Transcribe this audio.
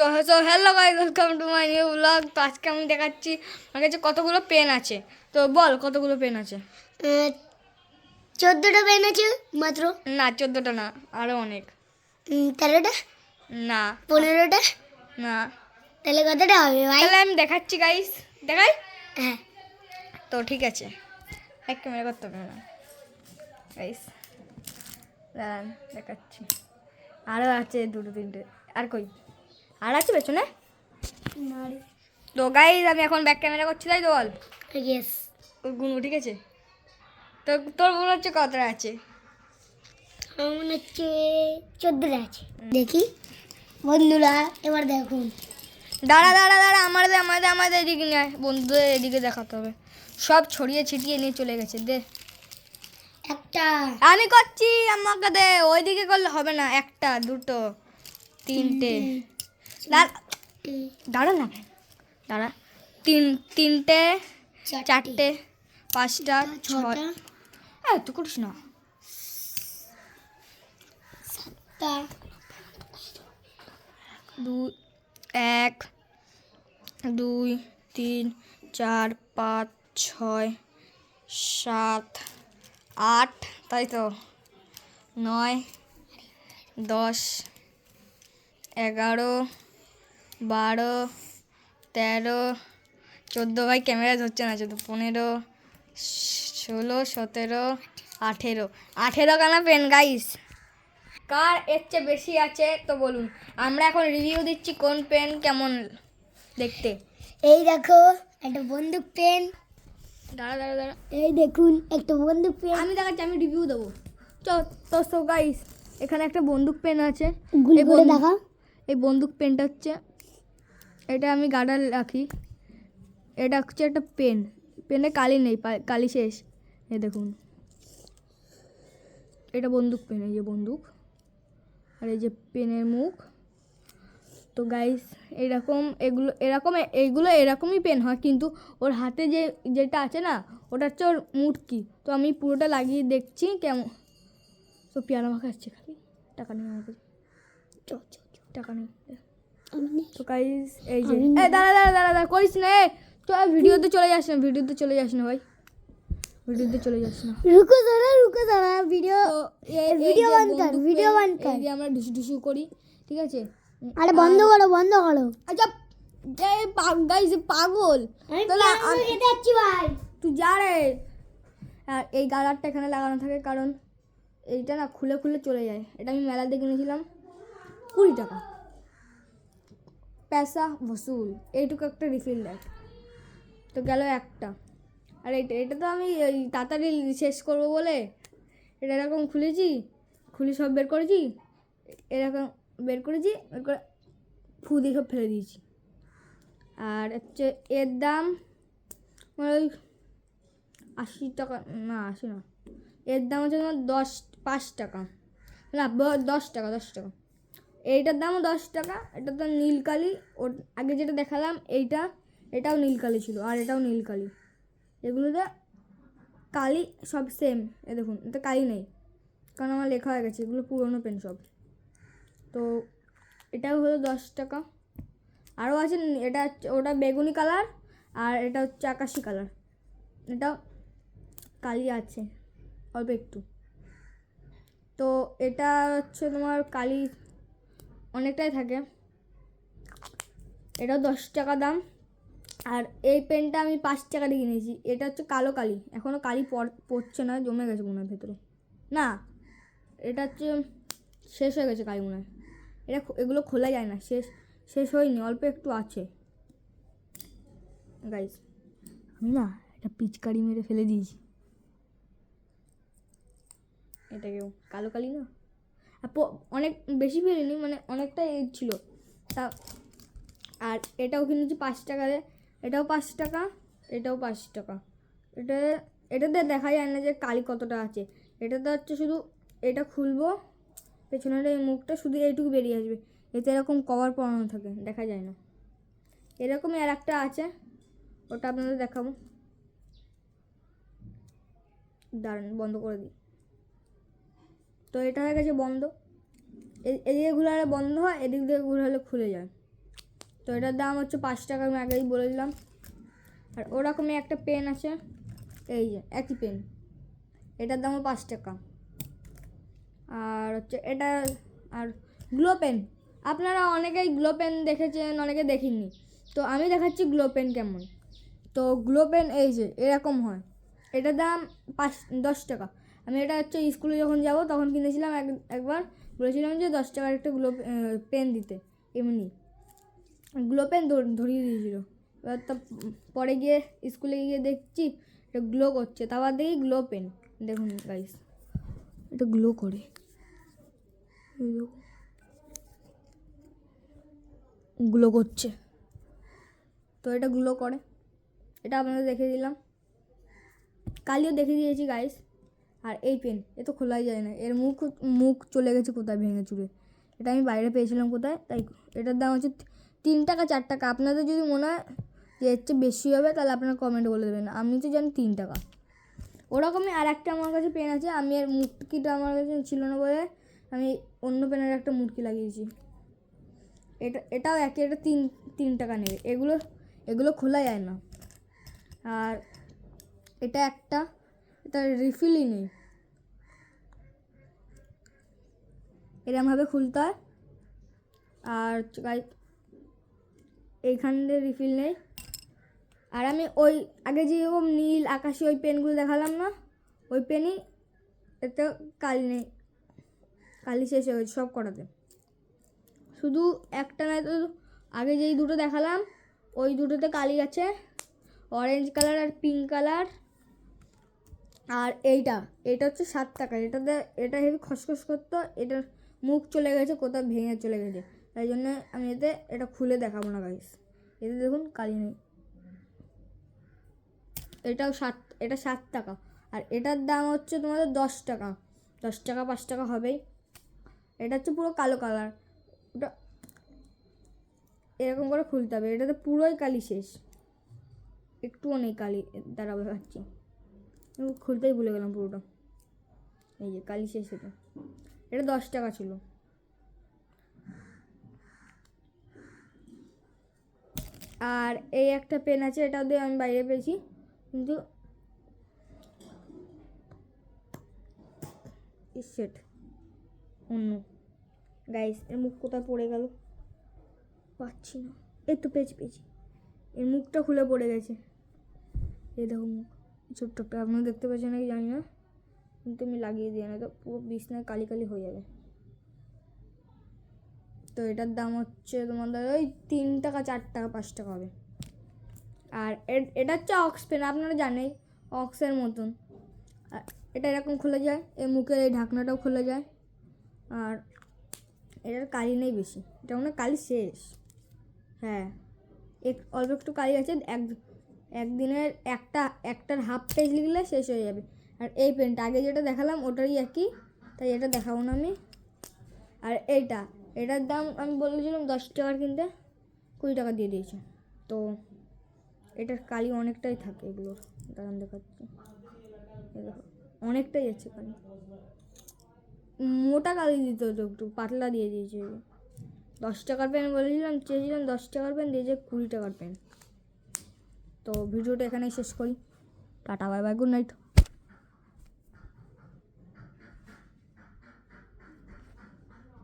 তো hello guys, welcome to my new blog. তো আজকে আমি দেখাচ্ছি আমার কাছে কতগুলো পেন আছে। তো বল কতগুলো পেন আছে? 14টা পেন আছে মাত্র। না, 14টা না, আরও অনেক। 13টা, না 15টা। না, তাহলে কতটা হবে ভাই? তাহলে আমি দেখাচ্ছি গাইস, দেখাই। হ্যাঁ, তো ঠিক আছে, এক ক্যামেরা করতে হবে না গাইস, দাঁড়ান দেখাচ্ছি। আরও আছে দুটো তিনটে। আর কই আর আছে পেছনে? তো গাইস আমি এখন ব্যাক ক্যামেরা করছি, তাই তো বল ইয়েস। গুনু, ঠিক আছে? তো তোর মনে হচ্ছে কতটা আছে? আমার মনে হচ্ছে 14টা আছে। দেখি বন্ধুরা, এবার দেখুন। দাঁড়া দাঁড়া দাঁড়া, আমাদের এদিকে নিয়ে আয়। বন্ধুদের এদিকে দেখাতে হবে। সব ছড়িয়ে ছিটিয়ে নিয়ে চলে গেছে। দে, একটা, আমি করছি, আমাকে দে। ওইদিকে করলে হবে না। একটা, দুটো, তিনটে, দাঁড়া না, দাঁড়া। তিনটে, চারটে, পাঁচটা, ছটা। তুই করিস না। তা দুই, এক, দুই, তিন, চার, পাঁচ, ছয়, সাত, আট, তাই তো, 9, 10, 11, 12, 13, 14, ভাই ক্যামেরা ধরছে না, 14, 15, 16, 17, 18, 18 খানা পেন গাইস। কার এর চেয়ে বেশি আছে তো বলুন। আমরা এখন রিভিউ দিচ্ছি কোন পেন কেমন দেখতে। এই দেখো একটা বন্দুক পেন। দাঁড়া দাঁড়া দাঁড়া, এই দেখুন একটা বন্দুক পেন। আমি দেখাচ্ছি, আমি রিভিউ দেবো। তো গাইস, এখানে একটা বন্দুক পেন আছে। গুলি করে দেখা। এই বন্দুক পেনটা হচ্ছে, এটা আমি গার্ডার রাখি। এটা হচ্ছে একটা পেন। পেনে কালি নেই, কালি শেষ। এই দেখুন, এটা বন্দুক পেন। এই যে বন্দুক, আর এই যে পেনের মুখ। তো গাইস এইরকম এইগুলো এরকমই পেন হয়, কিন্তু ওর হাতে যেটা আছে না, ওটা হচ্ছে ওর মুটকি। তো আমি পুরোটা লাগিয়ে দেখছি কেমন। তো পেয়ারা মাখা আসছে, খালি টাকা নেই আমার কাছে, টাকা নেই। তো গাইস এই যে, দাঁড়া দাঁড়া দাঁড়া দাঁড়া, করিস না। তো ভিডিওতে চলে যাস না, ভাই, ভিডিওতে চলে যাস না। রুকো দাঁড়া ভিডিও। তো ভিডিও বন্ধ কর, ভিডিও বন্ধ কর। এই যে আমরা ঢুসু করি, ঠিক আছে? আরে বন্ধ করো। আচ্ছা, গাইস পাগল, যাচ্ছি ভাই। তুই যা রে। আর এই গার্ডারটা এখানে লাগানো থাকে, কারণ এইটা না খুলে খুলে চলে যায়। এটা আমি মেলাতে কিনেছিলাম 20 টাকা। পয়সা বসুল। এইটুকু একটা রিফিল দেয়। তো গেল একটা। আর এটা তো আমি এই তাড়াতাড়ি শেষ করবো বলে এটা এরকম খুলে সব বের করেছি, এরকম বের করে ফু দিয়ে সব ফেলে দিয়েছি। আর হচ্ছে এর দাম ওই 80 টাকা, না 80 না, এর দাম হচ্ছে তোমার 5 টাকা, না 10 টাকা। এইটার দামও 10 টাকা। এটা তো নীলকালি। ওর আগে যেটা দেখালাম এটাও নীলকালি ছিল, আর এটাও নীলকালি। এগুলোতে কালি সব সেম। এ দেখুন, এতে কালি নেই, কারণ আমার লেখা হয়ে গেছে, এগুলো পুরোনো পেন সব। তো এটাও হলো 10 টাকা। আরও আছে, ওটা বেগুনি কালার, আর এটা হচ্ছে আকাশি কালার। এটাও কালি আছে অল্প একটু। তো এটা হচ্ছে তোমার কালি অনেকটাই থাকে। এটাও 10 টাকা দাম। আর এই পেনটা আমি 5 টাকা দিয়ে কিনেছি। এটা হচ্ছে কালো কালি, এখনও কালি পড়ছে না, জমে গেছে মনে হয় ভেতরে। না, এটা হচ্ছে শেষ হয়ে গেছে কালি মনে হয়। এগুলো খোলা যায় না, শেষ হয়নি, অল্প একটু আছে গাইস। আমি না এটা পিচকারি মেরে ফেলে দিয়েছি। এটাকেও কালো কালি না, অনেক বেশি ফেলিনি, মানে অনেকটাই ছিল তা। আর এটাও কিনেছি 5 টাকাতে। এটাও 5 টাকা, এটাও 5 টাকা। এটাতে দেখা যায় না যে কালি কতটা আছে। এটাতে হচ্ছে শুধু এটা খুলবো, পেছনের এই মুখটা শুধু এইটুকু বেরিয়ে আসবে। এতে এরকম কভার পরানো থাকে, দেখা যায় না। এরকমই আর একটা আছে, ওটা আপনাদের দেখাবো। দাঁড়ান, বন্ধ করে দিই। তো এটা হয়ে গেছে বন্ধ। এদিকে ঘুরালে বন্ধ হয়, এদিক দিয়ে ঘুরালে খুলে যায়। তো এটার দাম হচ্ছে 5 টাকা, আমি আগেই বলে দিলাম। আর ওরকমই একটা পেন আছে, এই যে একই পেন, এটার দামও 5 টাকা। আর হচ্ছে এটা, আর গ্লো পেন, আপনারা অনেকেই গ্লো পেন দেখেছেন, অনেকে দেখিনি, তো আমি দেখাচ্ছি গ্লো পেন কেমন। তো গ্লো পেন এই যে এরকম হয়, এটার দাম 10 টাকা। আমি এটা হচ্ছে স্কুলে যখন যাব তখন কিনেছিলাম, একবার বলেছিলাম যে 10 টাকার একটা গ্লো পেন দিতে, এমনি গ্লো পেন ধরিয়ে দিয়েছিল। এবার তো পরে গিয়ে স্কুলে গিয়ে দেখছি এটা গ্লো করছে, তারপর দেখি গ্লো পেন, দেখুন গাইস এটা গ্লো করে, গ্লো করছে। তো এটা গ্লো করে, এটা আপনাদের দেখিয়ে দিলাম, কালিও দেখিয়ে দিয়েছি গাইস। আর এই পেন এ তো খোলাই যায় না, এর মুখ চলে গেছে কোথায় ভেঙে চুরে, এটা আমি বাইরে পেয়েছিলাম কোথায়, তাই এটার দাম হচ্ছে 3 টাকা 4 টাকা। আপনাদের যদি মনে হয় যে এর চেয়ে বেশি হবে তাহলে আপনারা কমেন্টে বলে দেবেন, আমি তো জানি 3 টাকা। ওরকমই আর একটা আমার কাছে পেন আছে, আমি এর মুটকিটা আমার কাছে ছিল না বলে আমি অন্য পেনের একটা মুটকি লাগিয়েছি। এটাও একই, এটা 3 টাকা নেবে। এগুলো খোলা যায় না। আর এটা একটা, এটা রিফিলই নেই, এরমভাবে খুলতে হয়। আর এইখানে রিফিল নেই। আর আমি ওই আগে যেরকম নীল আকাশি ওই পেনগুলো দেখালাম না, ওই পেনই, এতে কালি নেই, কালি শেষ হয়ে গেছে সব কটাতে, শুধু একটা নয় তো, আগে যেই দুটো দেখালাম ওই দুটোতে কালি আছে, অরেঞ্জ কালার আর পিঙ্ক কালার। আর এইটা হচ্ছে 7 টাকা, এটা হেভি খসখস করতো, এটার মুখ চলে গেছে কোথাও ভেঙে চলে গেছে, তাই জন্য আমি এটা খুলে দেখাবো না গাইস। এতে দেখুন কালি নেই, এটা 7 টাকা। আর এটার দাম হচ্ছে তোমাদের 10 টাকা, 10 টাকা 5 টাকা হবেই। এটা হচ্ছে পুরো কালো কালার, ওটা এরকম করে খুলতে হবে, এটাতে পুরোই কালি শেষ, একটুও নেই কালি, দ্বারা দেখাচ্ছি, খুলতেই ভুলে গেলাম পুরোটা, এই যে কালি শেষ। এটা 10 টাকা ছিল। আর এই একটা পেন আছে, এটাও দিয়ে আমি বাইরে পেয়েছি, কিন্তু সেট অন্য গাইস, এর মুখ কোথায় পড়ে গেল পাচ্ছি না, এই তো পেয়েছি, এর মুখটা খুলে পড়ে গেছে, এই দেখো মুখ ছোট্ট একটা, আপনারা দেখতে পাচ্ছেন নাকি জানি না, কিন্তু আমি লাগিয়ে দিই না তো পুরো বিছনায় কালি কালি হয়ে যাবে। তো এটার দাম হচ্ছে তোমাদের ওই 3 টাকা 4 টাকা 5 টাকা হবে। আর এটা হচ্ছে অক্স পেন, আপনারা জানেন অক্সের মতন, আর এটা এরকম খোলা যায়, এর মুখের এই ঢাকনাটাও খোলা যায়। আর এটার কালি নেই বেশি, এটা মনে হয় কালি শেষ, হ্যাঁ অল্প একটু কালি আছে, একদিনের একটার হাফ পেজ লিখলে শেষ হয়ে যাবে। আর এই পেনটা আগে যেটা দেখালাম ওটারই একই, তাই এটা দেখাবো না আমি। আর এটার দাম আমি বলেছিলাম 10 টাকার কিনতে, 20 টাকা দিয়ে দিয়েছে। তো এটার কালি অনেকটাই থাকে এগুলোর, দাম দেখাচ্ছি, দেখো অনেকটাই আছে কালি, মোটা কালি দিতে হতো, একটু পাতলা দিয়ে দিয়েছে। 10 টাকার পেন বলেছিলাম, চেয়েছিলাম 10 টাকার পেন, দিয়েছে 20 টাকার পেন। তো ভিডিওটা এখানেই শেষ করি, tata bye bye, good night.